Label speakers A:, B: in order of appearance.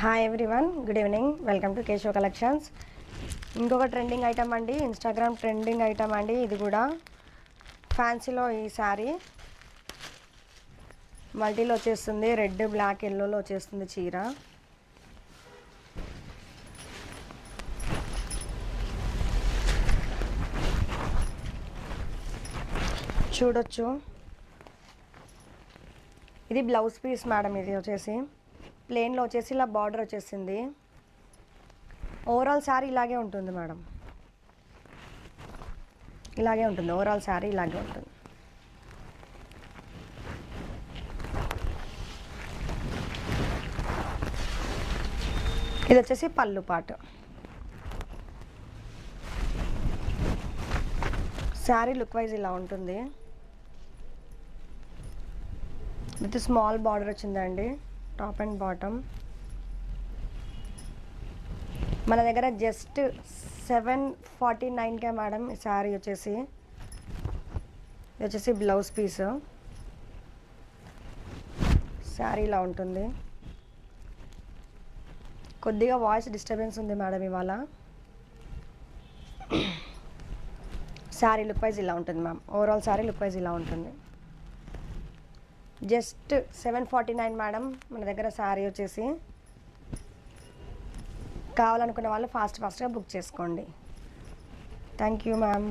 A: Hi everyone, good evening. Welcome to Keshava collections. ఇంకొక trending item అండి, Instagram trending item అండి. ఇది కూడా ఫ్యాన్సీలో ఈ శారీ మల్టీలో వచ్చేస్తుంది. రెడ్, బ్లాక్, ఎల్లోలో వచ్చేస్తుంది చీర. చూడొచ్చు, ఇది బ్లౌజ్ పీస్ మేడం. ఇది వచ్చేసి ప్లెయిన్లో వచ్చేసి ఇలా బార్డర్ వచ్చేసింది. ఓవరాల్ శారీ ఇలాగే ఉంటుంది మేడం, ఇలాగే ఉంటుంది. ఓవరాల్ శారీ ఇలాగే ఉంటుంది. ఇది వచ్చేసి పళ్ళు పాటు. శారీ లుక్ వైజ్ ఇలా ఉంటుంది. విత్ స్మాల్ బార్డర్ వచ్చిందండి, టాప్ అండ్ బాటమ్. మన దగ్గర జస్ట్ 749కే మేడం ఈ శారీ వచ్చేసి. ఇది వచ్చేసి బ్లౌజ్ పీస్. శారీ ఇలా ఉంటుంది. కొద్దిగా వాయిస్ డిస్టర్బెన్స్ ఉంది మేడం ఇవాళ. శారీ లుక్ వైజ్ ఇలా ఉంటుంది ma'am. Overall sari look wise ఇలా ఉంటుంది. జస్ట్ 749 మేడం మన దగ్గర శారీ వచ్చేసి. కావాలనుకున్న వాళ్ళు ఫాస్ట్గా బుక్ చేసుకోండి. Thank you ma'am.